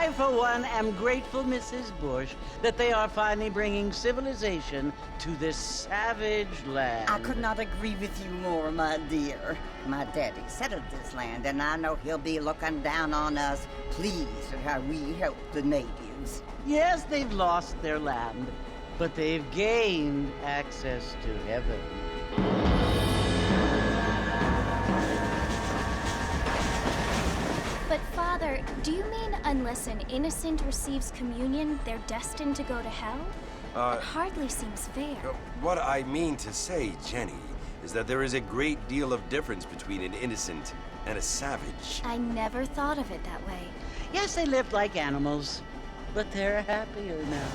I, for one, am grateful, Mrs. Bush, that they are finally bringing civilization to this savage land. I could not agree with you more, my dear. My daddy settled this land, and I know he'll be looking down on us, pleased at how we help the natives. Yes, they've lost their land, but they've gained access to heaven. But Father, do you mean unless an innocent receives communion, they're destined to go to hell? That hardly seems fair. What I mean to say, Jenny, is that there is a great deal of difference between an innocent and a savage. I never thought of it that way. Yes, they lived like animals, but they're happier now.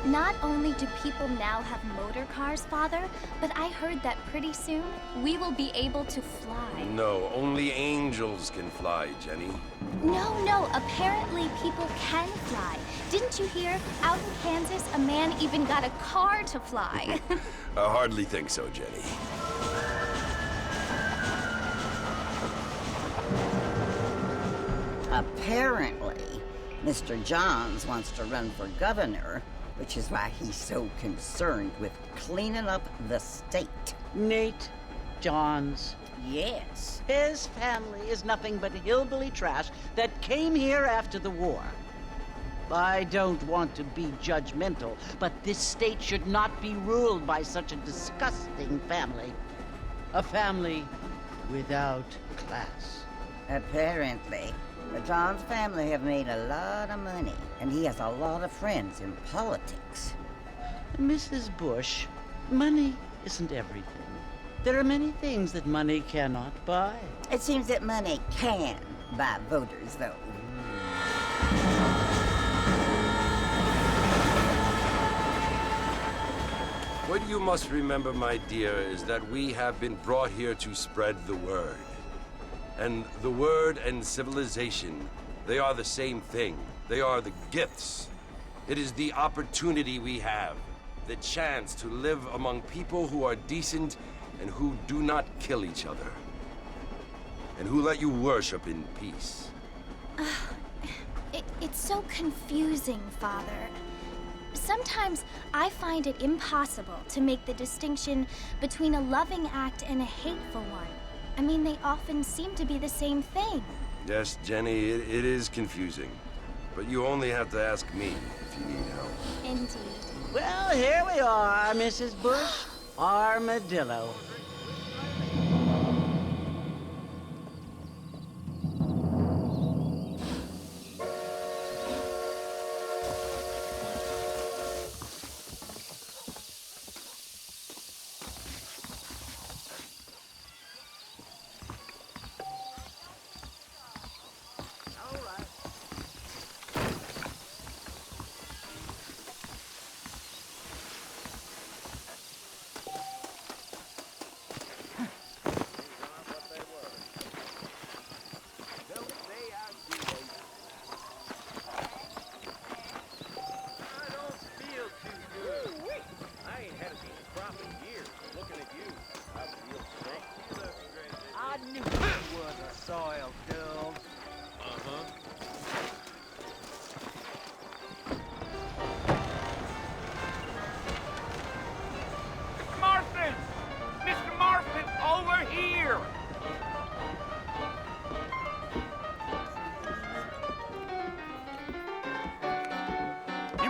Not only do people now have motor cars, Father, but I heard that pretty soon we will be able to fly. No, only angels can fly, Jenny. No, apparently people can fly. Didn't you hear? Out in Kansas, a man even got a car to fly. I hardly think so, Jenny. Apparently, Mr. Johns wants to run for governor, which is why he's so concerned with cleaning up the state. Nate Johns. Yes. His family is nothing but hillbilly trash that came here after the war. I don't want to be judgmental, but this state should not be ruled by such a disgusting family. A family without class. Apparently. The Johns family have made a lot of money, and he has a lot of friends in politics. Mrs. Bush, money isn't everything. There are many things that money cannot buy. It seems that money can buy voters, though. What you must remember, my dear, is that we have been brought here to spread the word. And the word and civilization, they are the same thing. They are the gifts. It is the opportunity we have, the chance to live among people who are decent and who do not kill each other. And who let you worship in peace? It's so confusing, Father. Sometimes I find it impossible to make the distinction between a loving act and a hateful one. I mean, they often seem to be the same thing. Yes, Jenny, it is confusing. But you only have to ask me if you need help. Indeed. Well, here we are, Mrs. Bush. Armadillo.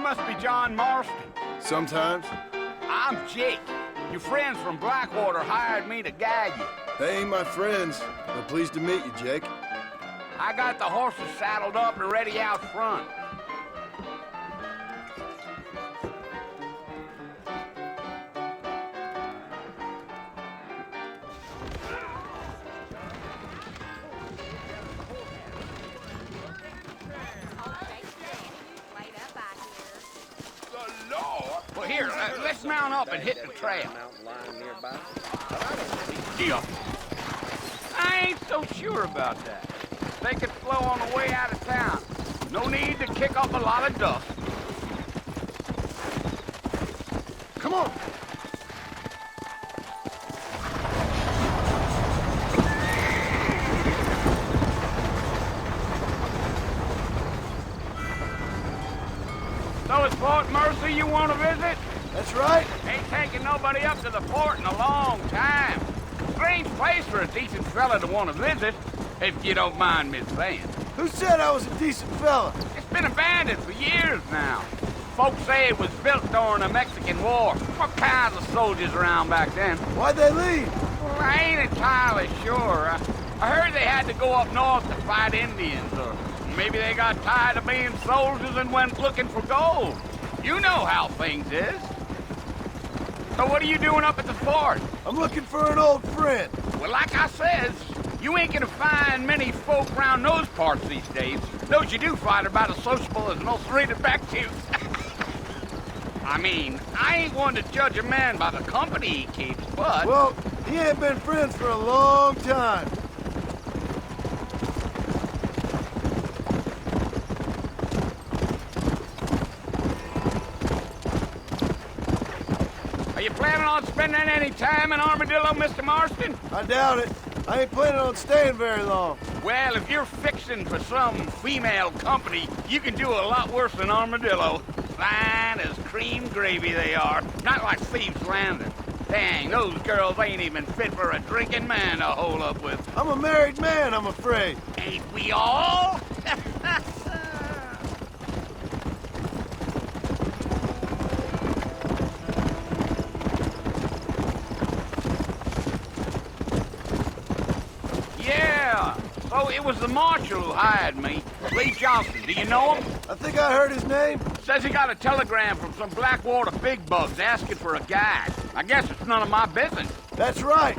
Must be John Marston. Sometimes. I'm Jake. Your friends from Blackwater hired me to guide you. They ain't my friends, but pleased to meet you, Jake. I got the horses saddled up and ready out front. Well, here, let's mount up and hit the trail. Deal. I ain't so sure about that. They could flow on the way out of town. No need to kick up a lot of dust. Come on. So it's Fort Mercy you want to visit? That's right. Ain't taking nobody up to the fort in a long time. Strange place for a decent fella to want to visit, if you don't mind me saying. Who said I was a decent fella? It's been abandoned for years now. Folks say it was built during the Mexican War. What kinds of soldiers around back then? Why'd they leave? Well, I ain't entirely sure. I heard they had to go up north to fight Indians, or maybe they got tired of being soldiers and went looking for gold. You know how things is. So what are you doing up at the fort? I'm looking for an old friend. Well, like I says, you ain't gonna find many folk around those parts these days. Those you do find are about as sociable as most rated back to. I mean, I ain't one to judge a man by the company he keeps, but... Well, he ain't been friends for a long time. Are you planning on spending any time in Armadillo, Mr. Marston? I doubt it. I ain't planning on staying very long. Well, if you're fixing for some female company, you can do a lot worse than Armadillo. Fine as cream gravy they are. Not like Thieves' Landing. Dang, those girls ain't even fit for a drinking man to hole up with. I'm a married man, I'm afraid. Ain't we all? Yeah, so it was the marshal who hired me. Lee Johnson, do you know him? I think I heard his name. Says he got a telegram from some Blackwater big bugs asking for a guide. I guess it's none of my business. That's right.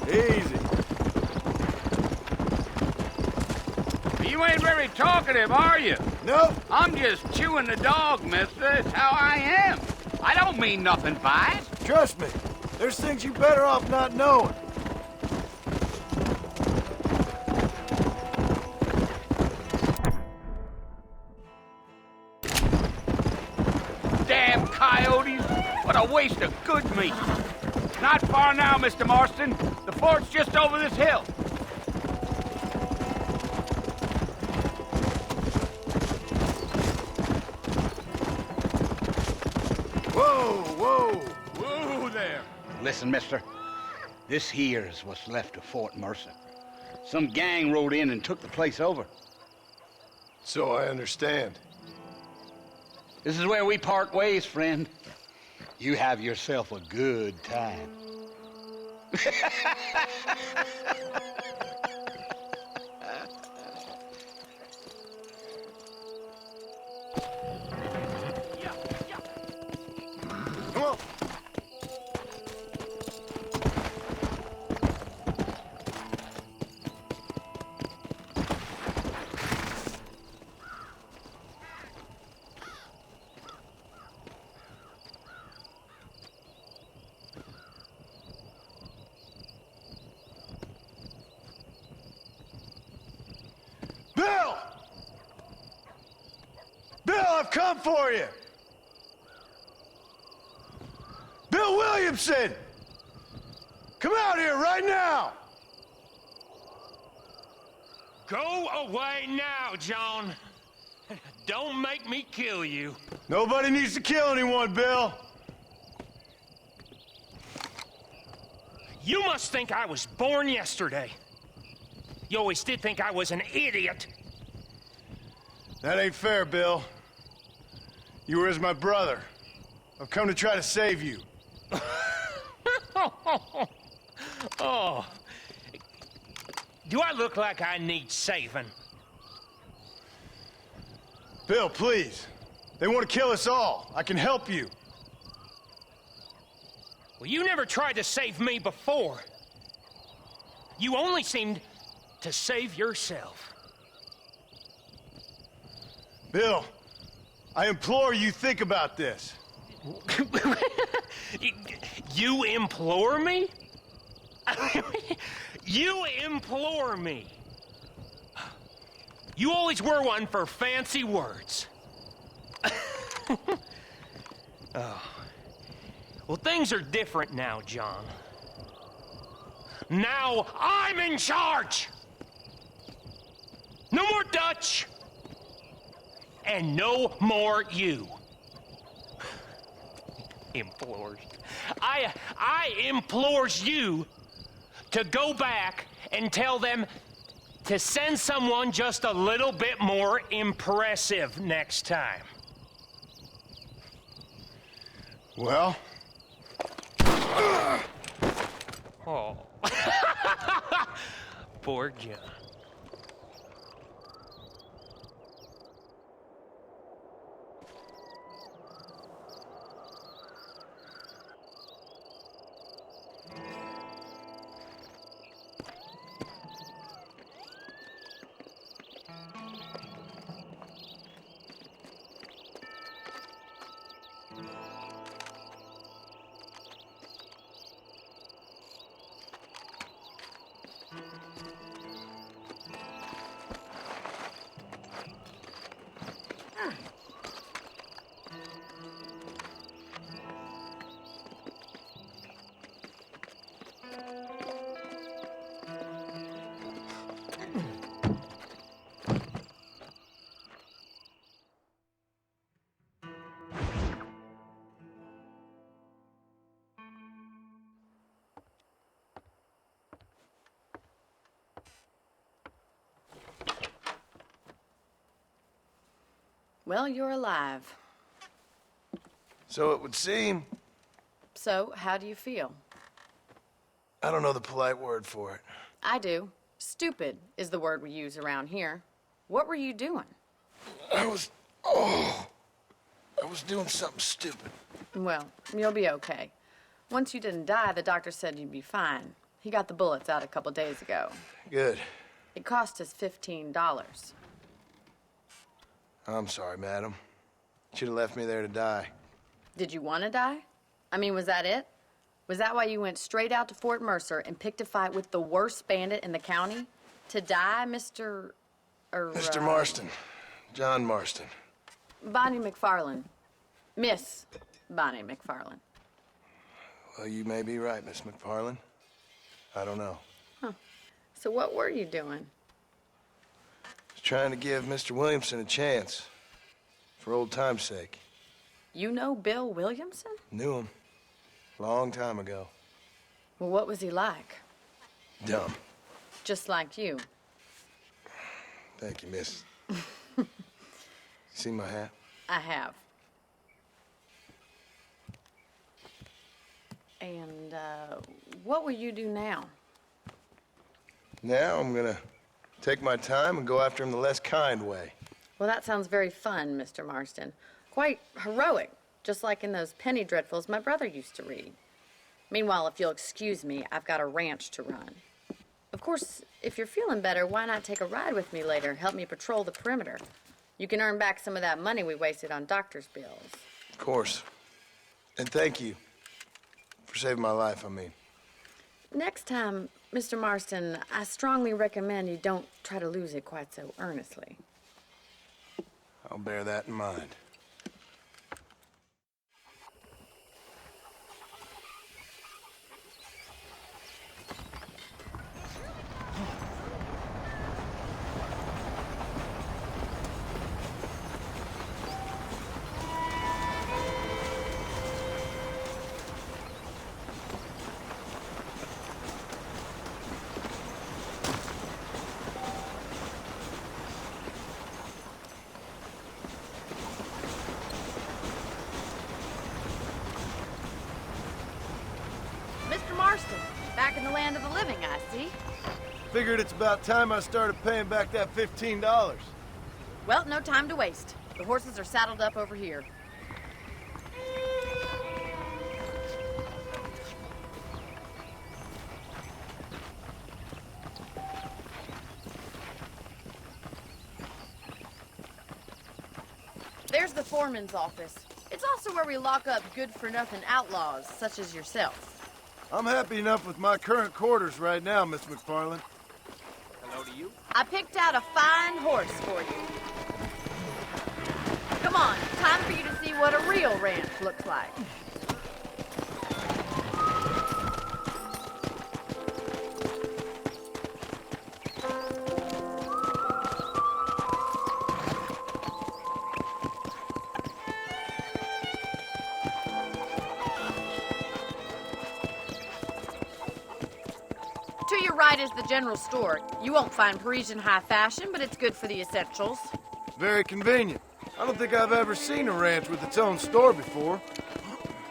Easy. You ain't very talkative, are you? Nope. I'm just chewing the dog, mister. It's how I am. I don't mean nothing by it. Trust me. There's things you better off not knowing. Damn coyotes. What a waste of good meat. Not far now, Mr. Marston. The fort's just over this hill. Whoa, whoa! Whoa there. Listen, mister. This here's what's left of Fort Mercer. Some gang rode in and took the place over. So I understand. This is where we part ways, friend. You have yourself a good time. Come on. Bill! Bill, I've come for you! Bill Williamson! Come out here right now! Go away now, John. Don't make me kill you. Nobody needs to kill anyone, Bill. You must think I was born yesterday. You always did think I was an idiot. That ain't fair, Bill. You were as my brother. I've come to try to save you. Oh. Do I look like I need saving? Bill, please. They want to kill us all. I can help you. Well, you never tried to save me before. You only seemed to save yourself. Bill, I implore you think about this. You implore me? You implore me. You always were one for fancy words. Oh. Well, things are different now, John. Now I'm in charge. No more Dutch. And no more you. Implores. I implores you to go back and tell them to send someone just a little bit more impressive next time. Well? Oh. Poor John. Well, you're alive. So it would seem. So, how do you feel? I don't know the polite word for it. I do. Stupid is the word we use around here. What were you doing? I was doing something stupid. Well, you'll be okay. Once you didn't die, the doctor said you'd be fine. He got the bullets out a couple days ago. Good. It cost us $15. I'm sorry, madam. Should have left me there to die. Did you want to die? I mean, was that it? Was that why you went straight out to Fort Mercer and picked a fight with the worst bandit in the county? To die, Mr. Mr. Marston. John Marston. Bonnie McFarlane. Miss Bonnie McFarlane. Well, you may be right, Miss McFarland. I don't know. So what were you doing? Just trying to give Mr. Williamson a chance. For old time's sake. You know Bill Williamson? Knew him. Long time ago. Well, what was he like? Dumb. Just like you. Thank you, miss. See my hat? I have. And, what will you do now? Now I'm gonna take my time and go after him the less kind way. Well, that sounds very fun, Mr. Marston. Quite heroic, just like in those penny dreadfuls my brother used to read. Meanwhile, if you'll excuse me, I've got a ranch to run. Of course, if you're feeling better, why not take a ride with me later? Help me patrol the perimeter. You can earn back some of that money we wasted on doctor's bills. Of course. And thank you for saving my life, I mean. Next time, Mr. Marston, I strongly recommend you don't try to lose it quite so earnestly. I'll bear that in mind. Mr. Marston, back in the land of the living, I see. Figured it's about time I started paying back that $15. Well, no time to waste. The horses are saddled up over here. There's the foreman's office. It's also where we lock up good-for-nothing outlaws, such as yourself. I'm happy enough with my current quarters right now, Miss McFarland. Hello to you. I picked out a fine horse for you. Come on, time for you to see what a real ranch looks like. To your right is the general store. You won't find Parisian high fashion, but it's good for the essentials. Very convenient. I don't think I've ever seen a ranch with its own store before.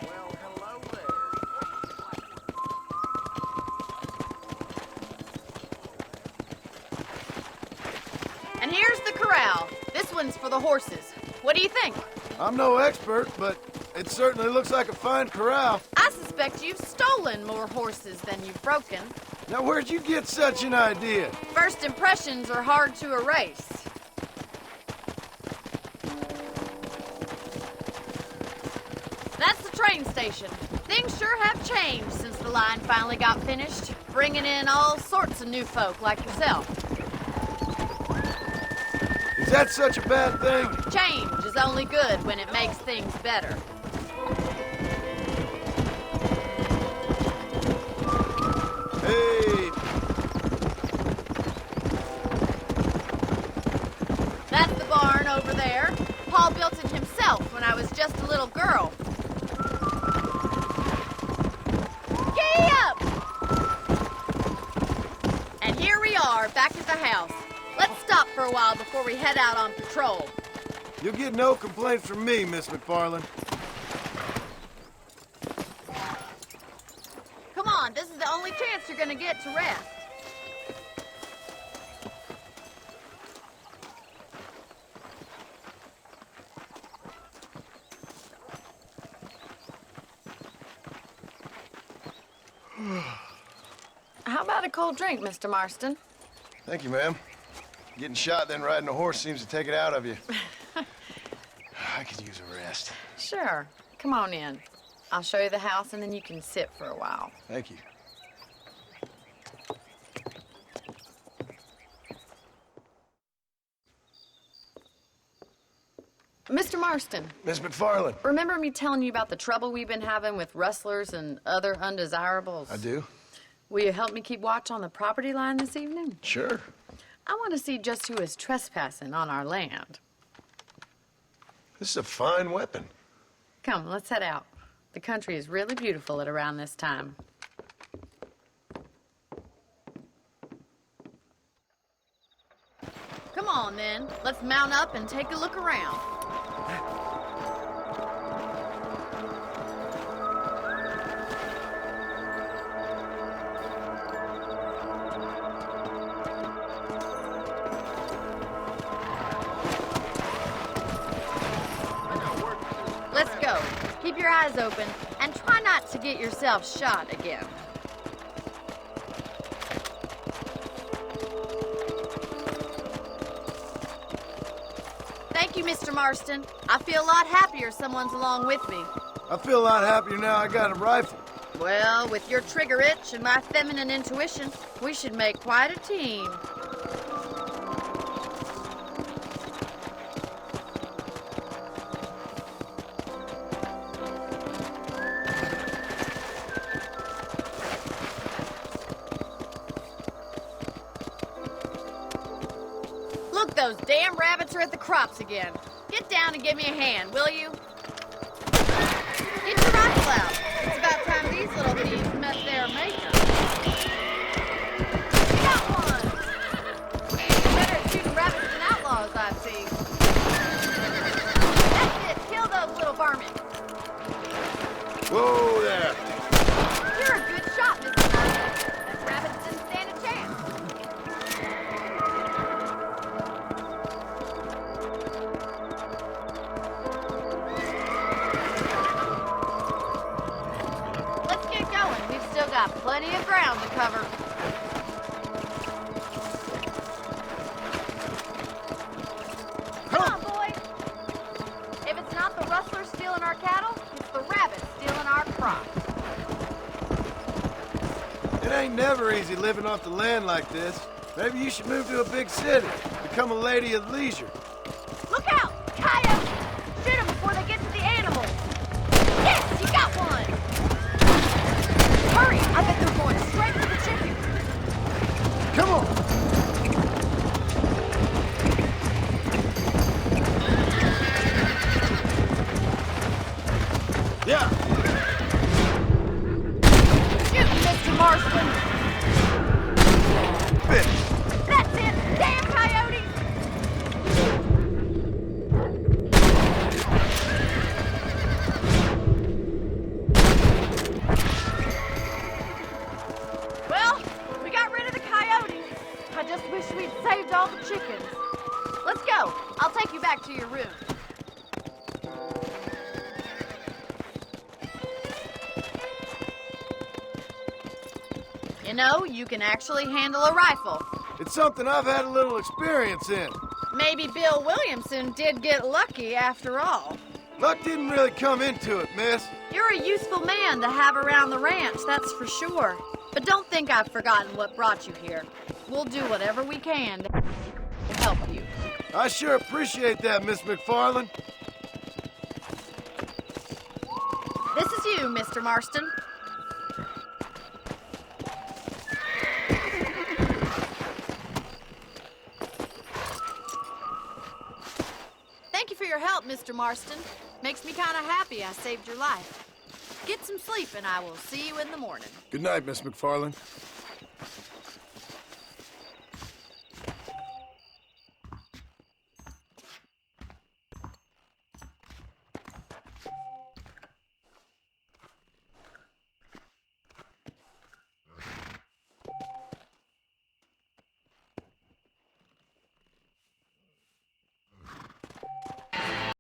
Well, hello there. And here's the corral. This one's for the horses. What do you think? I'm no expert, but it certainly looks like a fine corral. I suspect you've stolen more horses than you've broken. Now, where'd you get such an idea? First impressions are hard to erase. That's the train station. Things sure have changed since the line finally got finished, bringing in all sorts of new folk like yourself. Is that such a bad thing? Change is only good when it makes things better. Hey, That's the barn over there. Paul built it himself when I was just a little girl. Giddy up! And here we are, back at the house. Let's stop for a while before we head out on patrol. you'll get no complaints from me, Miss McFarland. Come on, this is the only chance you're gonna get to rest. How about a cold drink, Mr. Marston? Thank you, ma'am. Getting shot, then riding a horse seems to take it out of you. I could use a rest. Sure. Come on in. I'll show you the house, and then you can sit for a while. Thank you. Mr. Marston, Miss McFarland. remember me telling you about the trouble we've been having with rustlers and other undesirables? I do. Will you help me keep watch on the property line this evening? Sure. I want to see just who is trespassing on our land. This is a fine weapon. Come, let's head out. The country is really beautiful at around this time. Come on, then. Let's mount up and take a look around. Let's go. Keep your eyes open and try not to get yourself shot again. Thank you, Mr. Marston. I feel a lot happier someone's along with me. I feel a lot happier now I got a rifle. Well, with your trigger itch and my feminine intuition, we should make quite a team. Look, those damn rabbits are at the crops again. Get down and give me a hand, will you? Get your rifle out. It's about time these little thieves met their maker. You got one. You're better at shooting rabbits than outlaws, I see. That's it. Kill those little varmints. Whoa there. You're a good shot, Mr. Marston. Those rabbits didn't stand a chance. Let's get going. We've still got plenty of ground to cover. Come on, boys. If it's not the rustlers stealing our cattle, it's the rabbits stealing our crops. It ain't never easy living off the land like this. Maybe you should move to a big city. Become a lady of leisure. Look out! Coyotes! Shoot them before they get to the animals. Yes, you got one! Hurry! I bet they're going straight for the chicken. Come on. Yeah. Shoot, Mr. Marston! Finish. That's it! Damn coyotes! Well, we got rid of the coyotes. I just wish we'd saved all the chickens. Let's go. I'll take you back to your room. You know, you can actually handle a rifle. It's something I've had a little experience in. Maybe Bill Williamson did get lucky after all. Luck didn't really come into it, miss. You're a useful man to have around the ranch, that's for sure. But don't think I've forgotten what brought you here. We'll do whatever we can to help you. I sure appreciate that, Miss McFarland. This is you, Mr. Marston. Thank you for your help, Mr. Marston. Makes me kind of happy I saved your life. Get some sleep and I will see you in the morning. Good night, Miss McFarland.